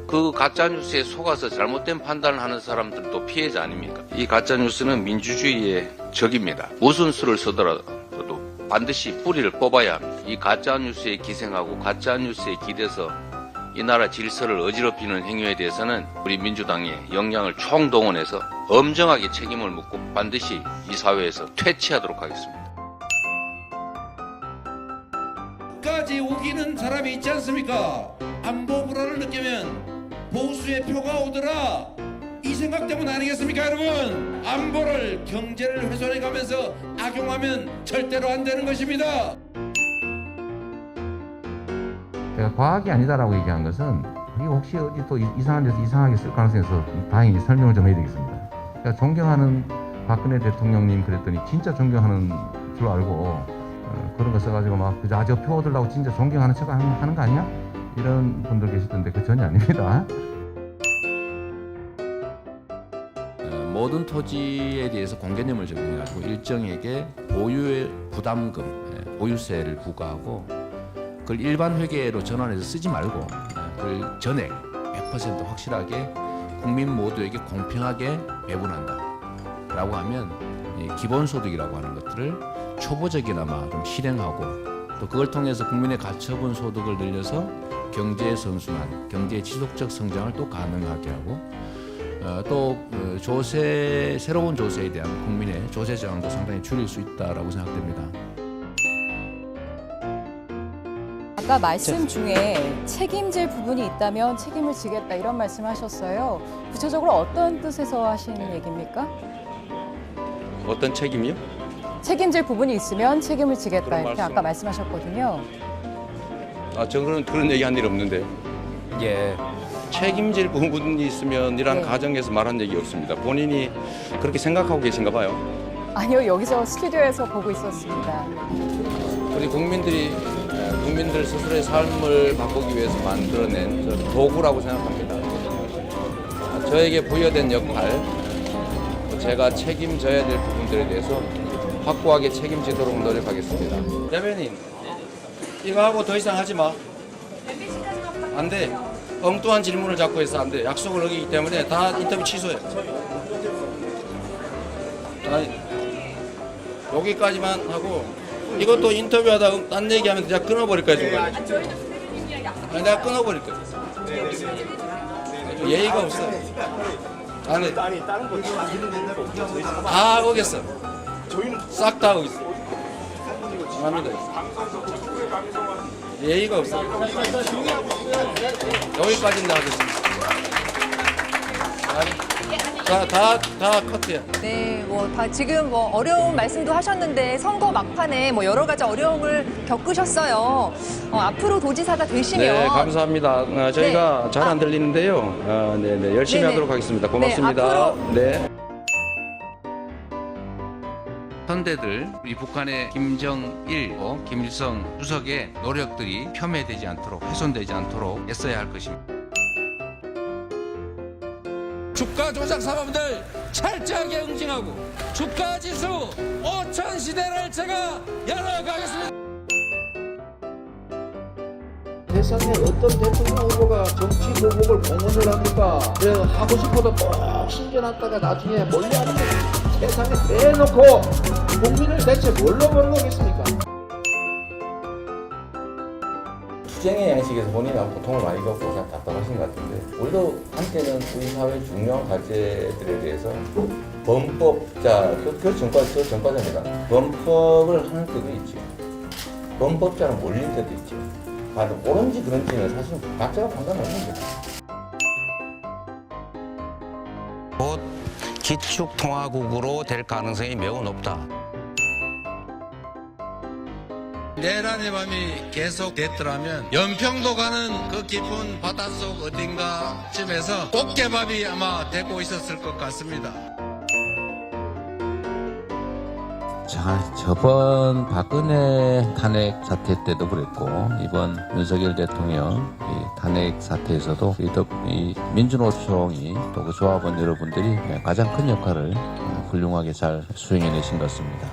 그 가짜뉴스에 속아서 잘못된 판단을 하는 사람들도 피해자 아닙니까? 이 가짜뉴스는 민주주의의 적입니다. 무슨 수를 쓰더라도 반드시 뿌리를 뽑아야 합니다. 이 가짜뉴스에 기생하고 가짜뉴스에 기대서 이 나라 질서를 어지럽히는 행위에 대해서는 우리 민주당이 역량을 총동원해서 엄정하게 책임을 묻고 반드시 이 사회에서 퇴치하도록 하겠습니다. 까지 우기는 사람이 있지 않습니까? 안보 불안을 느끼면 보수의 표가 오더라, 이 생각 때문 아니겠습니까 여러분? 안보를 경제를 훼손해가면서 악용하면 절대로 안 되는 것입니다. 제가 과학이 아니다라고 얘기한 것은 이게 혹시 어디 또 이상한 데서 이상하게 쓸 가능성이 있어서 다행히 설명을 좀 해야 되겠습니다. 제가 존경하는 박근혜 대통령님 그랬더니 진짜 존경하는 줄 알고 그런 거 써가지고 막 그저 표 얻으려고 진짜 존경하는 척 하는 거 아니야? 이런 분들 계시던데 그 전혀 아닙니다. 모든 토지에 대해서 공개념을 적용해가지고 일정에게 보유의 부담금, 보유세를 부과하고 그걸 일반 회계로 전환해서 쓰지 말고 그걸 전액 100% 확실하게 국민 모두에게 공평하게 배분한다 라고 하면 기본소득이라고 하는 것들을 초보적이나마 좀 실행하고 또 그걸 통해서 국민의 가처분 소득을 늘려서 경제의 선순환, 경제의 지속적 성장을 또 가능하게 하고 또 새로운 조세에 대한 국민의 조세 저항도 상당히 줄일 수 있다라고 생각됩니다. 아까 말씀 중에 책임질 부분이 있다면 책임을 지겠다 이런 말씀하셨어요. 구체적으로 어떤 뜻에서 하시는 얘기입니까? 어떤 책임이요? 책임질 부분이 있으면 책임을 지겠다 이렇게 아까 말씀하셨거든요. 저는 그런 얘기 한 일 없는데. 예. 책임질 부분이 있으면 이란 네. 가정에서 말한 적이 없습니다. 본인이 그렇게 생각하고 계신가 봐요. 아니요, 여기서 스튜디오에서 보고 있었습니다. 우리 국민들 스스로의 삶을 바꾸기 위해서 만들어낸 도구라고 생각합니다. 저에게 부여된 역할, 제가 책임져야 될 부분들에 대해서 확고하게 책임지도록 노력하겠습니다. 대변인, 이거 하고 더 이상 하지 마. 안 돼. 엉뚱한 질문을 자꾸 해서 안 돼. 약속을 어기기 때문에 다 인터뷰 취소해. 여기까지만 하고 이것도 인터뷰하다 딴 얘기하면 내가 끊어버릴 거야 지금. 내가 끊어버릴 거야. 예의가 없어. 아니 다른 거 다 어겼어. 싹 다 어겼어. 합니다. 예의가 없어. 여기까지는 하겠습니다. 다 커트야. 네, 지금 어려운 말씀도 하셨는데 선거 막판에 여러 가지 어려움을 겪으셨어요. 앞으로 도지사가 되시면 네, 감사합니다. 저희가 네. 잘 안 들리는데요. 네, 열심히 네네. 하도록 하겠습니다. 고맙습니다. 네. 선대들, 우리 북한의 김정일, 김일성 주석의 노력들이 폄훼되지 않도록, 훼손되지 않도록 애써야 할 것입니다. 주가 조작 사범들 철저하게 응징하고 주가 지수 5천 시대를 제가 열어가겠습니다. 세상에 어떤 대통령 후보가 정치 보복을 공언을 합니까? 하고 싶어도 꼭 숨겨놨다가 나중에 몰래하는 게 세상에 대놓고 국민을 대체 뭘로 보는 거겠습니까? 투쟁의 양식에서 본인이 고통을 많이 겪고 그냥 답답하신 것 같은데 우리도 한때는 우리 사회의 중요한 과제들에 대해서 그 전과자입니다. 범법을 하는 때도 있죠. 범법자는 몰릴 때도 있죠. 옳은지 그런지는 사실은 각자가 판단하는 거죠. 곧 기축통화국으로 될 가능성이 매우 높다. 내란의 밤이 계속됐더라면 연평도 가는 그 깊은 바닷속 어딘가쯤에서 꽃게밥이 아마 되고 있었을 것 같습니다. 자, 저번 박근혜 탄핵 사태 때도 그랬고 이번 윤석열 대통령 이 탄핵 사태에서도 이 민주노총이 또 그 조합원 여러분들이 가장 큰 역할을 훌륭하게 잘 수행해내신 것 같습니다.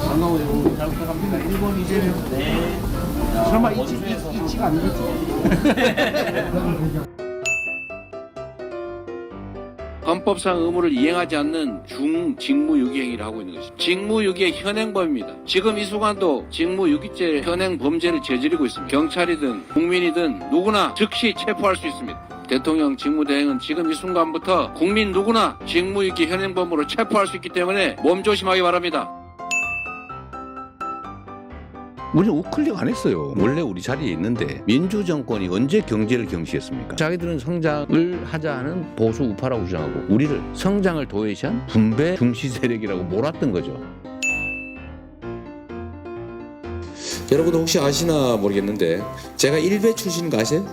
반가워요. 잘 부탁합니다. 1번이 이재명. 네. 설마 이치가 아니겠지? 헌법상 의무를 이행하지 않는 중직무유기 행위를 하고 있는 것입니다. 직무유기의 현행범입니다. 지금 이 순간도 직무유기죄 현행 범죄를 저지르고 있습니다. 경찰이든 국민이든 누구나 즉시 체포할 수 있습니다. 대통령 직무대행은 지금 이 순간부터 국민 누구나 직무유기 현행범으로 체포할 수 있기 때문에 몸조심하기 바랍니다. 우리는 우클릭 안 했어요. 원래 우리 자리에 있는데 민주정권이 언제 경제를 경시했습니까? 자기들은 성장을 하자 하는 보수 우파라고 주장하고 우리를 성장을 도외시한 분배 중시 세력이라고 몰았던 거죠. 여러분 혹시 아시나 모르겠는데 제가 일베 출신인 거 아세요?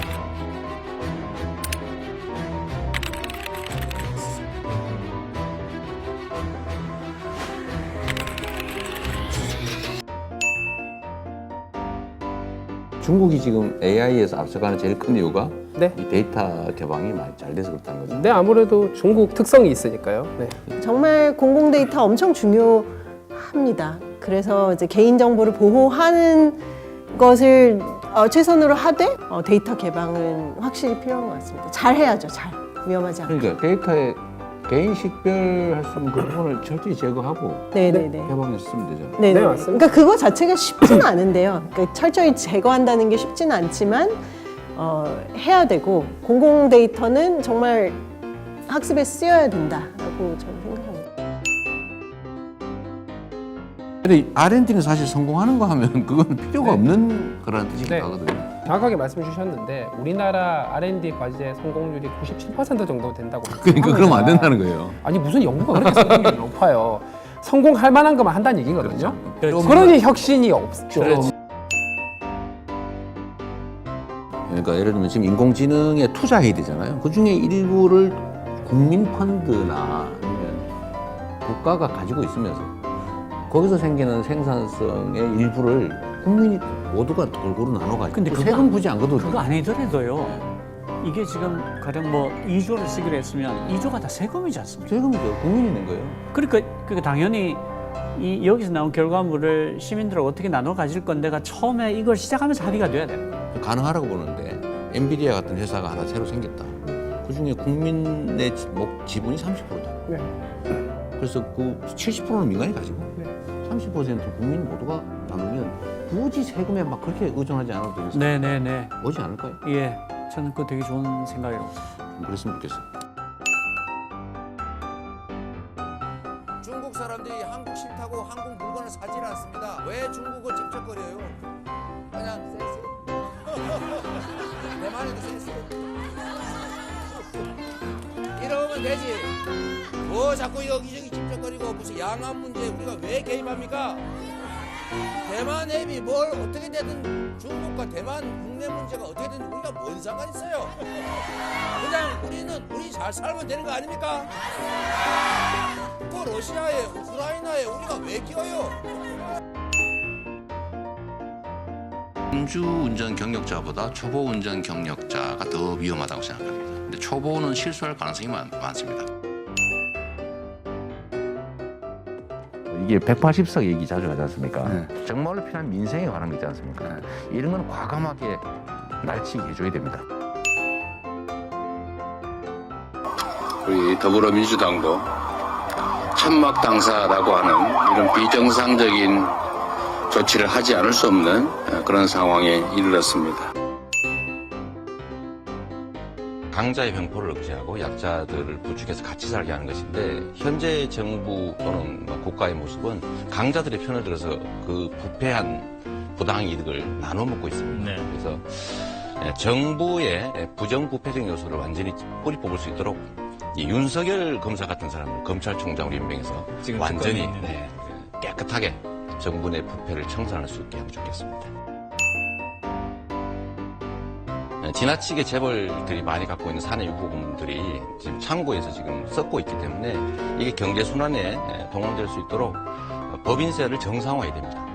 중국이 지금 AI에서 앞서가는 제일 큰 이유가 네. 이 데이터 개방이 많이 잘 돼서 그렇다는 거죠. 네, 아무래도 중국 특성이 있으니까요. 네. 정말 공공 데이터 엄청 중요합니다. 그래서 이제 개인 정보를 보호하는 것을 최선으로 하되 데이터 개방은 확실히 필요한 것 같습니다. 잘 해야죠, 잘. 위험하지 않게. 그러니까 데이터에 개인 식별할 수 있는 그 부분을 철저히 제거하고 네네네. 개방해서 쓰면 되잖아요. 네네. 네, 맞습니다. 그러니까 그거 자체가 쉽지는 않은데요. 그러니까 철저히 제거한다는 게 쉽지는 않지만 해야 되고 공공 데이터는 정말 학습에 쓰여야 된다라고 저는 생각합니다. 근데 R&D는 사실 성공하는 거 하면 그건 필요가 없는 거라는 뜻이긴 네. 하거든요. 정확하게 말씀 주셨는데 우리나라 R&D 과제 성공률이 97% 정도 된다고. 그러니까 그러면 안 된다는 거예요. 아니 무슨 연구가 그렇게 성공률이 높아요. 성공할 만한 것만 한다는 얘기거든요. 그렇죠. 그러니 혁신이 없죠. 그렇지. 그러니까 예를 들면 지금 인공지능에 투자해야 되잖아요. 그 중에 일부를 국민 펀드나 아니면 국가가 가지고 있으면서 거기서 생기는 생산성의 일부를 국민이 모두가 골고루 나눠 가지고 근데 세금 굳이 안 걷어도 그거 아니더라도요. 이게 지금 가령 뭐 2조를 쓰기로 했으면 2조가 다 세금이지 않습니까? 세금이죠. 국민이 낸 거예요. 그러니까 당연히 여기서 나온 결과물을 시민들하고 어떻게 나눠 가질 건데가 처음에 이걸 시작하면서 합의가 돼야 돼요. 가능하라고 보는데 엔비디아 같은 회사가 하나 새로 생겼다. 그 중에 국민의 지분이 30%다. 네. 그래서 그 70%는 민간이 가지고 30%는 국민 모두가 나누면 굳이 세금에 막 그렇게 의존하지 않아도 되겠어요. 네네네. 오지 않을까요? 예, 저는 그거 되게 좋은 생각이라고. 그랬으면 좋겠어요. 중국 사람들이 한국 싫다고 한국 물건을 사질 않습니다. 왜 중국을 찝쩍거려요? 그냥 센스. 대만에도 센스. 이러면 되지. 뭐 자꾸 여기저기 찝쩍거리고 무슨 양안 문제 우리가 왜 개입합니까? 대만 앱이 뭘 어떻게 되든 중국과 대만 국내 문제가 어떻게든 우리가 뭔 상관 있어요? 그냥 우리 잘 살면 되는 거 아닙니까? 그 러시아에 우크라이나에 우리가 왜 끼어요? 음주운전 경력자보다 초보운전 경력자가 더 위험하다고 생각합니다. 근데 초보는 실수할 가능성이 많습니다. 이게 180석 얘기 자주 하지 않습니까? 정말로 필요한 민생에 관한 게 있지 않습니까? 이런 건 과감하게 날치게 해줘야 됩니다. 우리 더불어민주당도 천막 당사라고 하는 이런 비정상적인 조치를 하지 않을 수 없는 그런 상황에 이르렀습니다. 강자의 병포를 억제하고 약자들을 부추겨서 같이 살게 하는 것인데 현재 정부 또는 국가의 모습은 강자들의 편을 들어서 그 부패한 부당이득을 나눠 먹고 있습니다. 네. 그래서 정부의 부정부패적 요소를 완전히 뿌리 뽑을 수 있도록 이 윤석열 검사 같은 사람을 검찰총장으로 임명해서 완전히 깨끗하게 정부 내 부패를 청산할 수 있게 하면 좋겠습니다. 지나치게 재벌들이 많이 갖고 있는 산의 유보금들이 지금 창고에서 지금 썩고 있기 때문에 이게 경제 순환에 동원될 수 있도록 법인세를 정상화해야 됩니다.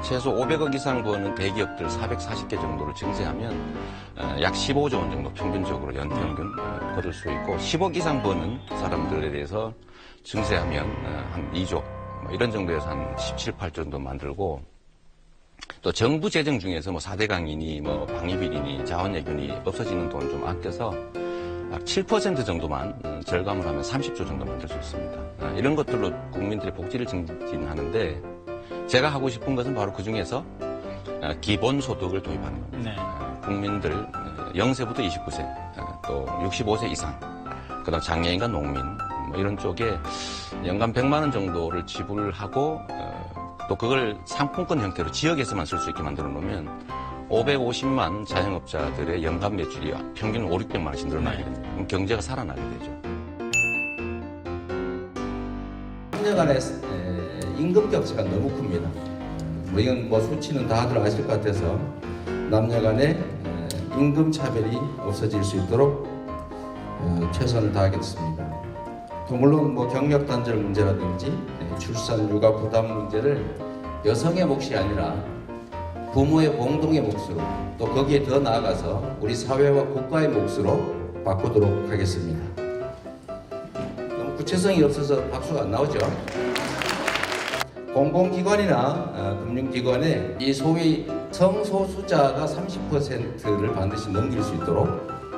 최소 500억 이상 버는 대기업들 440개 정도를 증세하면 약 15조 원 정도 평균적으로 연평균 거둘 수 있고 10억 이상 버는 사람들에 대해서 증세하면 한 2조 이런 정도에서 한 17, 18조 정도 만들고 또 정부 재정 중에서 뭐 4대 강이니 뭐 방위비리니 자원예균이 없어지는 돈 좀 아껴서 7% 정도만 절감을 하면 30조 정도 만들 수 있습니다. 이런 것들로 국민들의 복지를 증진하는데 제가 하고 싶은 것은 바로 그 중에서 기본소득을 도입하는 겁니다. 네. 국민들 0세부터 29세, 또 65세 이상, 그다음 장애인과 농민 뭐 이런 쪽에 연간 100만 원 정도를 지불하고 또 그걸 상품권 형태로 지역에서만 쓸 수 있게 만들어 놓으면 550만 자영업자들의 연간 매출이 평균 500~600만 원씩 늘어나게 됩니다. 그럼 경제가 살아나게 되죠. 남녀 간의 임금 격차가 너무 큽니다. 뭐 이건 뭐 수치는 다들 아실 것 같아서 남녀 간의 임금 차별이 없어질 수 있도록 최선을 다하겠습니다. 또 물론 뭐 경력 단절 문제라든지 출산 육아 부담 문제를 여성의 몫이 아니라 부모의 공동의 몫으로 또 거기에 더 나아가서 우리 사회와 국가의 몫으로 바꾸도록 하겠습니다. 너무 구체성이 없어서 박수가 안 나오죠. 공공기관이나 금융기관에 이 소위 성소수자가 30%를 반드시 넘길 수 있도록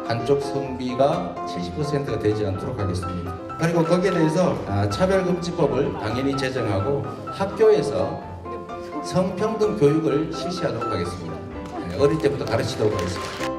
한쪽 성비가 70%가 되지 않도록 하겠습니다. 그리고 거기에 대해서 차별금지법을 당연히 제정하고 학교에서 성평등 교육을 실시하도록 하겠습니다. 어릴 때부터 가르치도록 하겠습니다.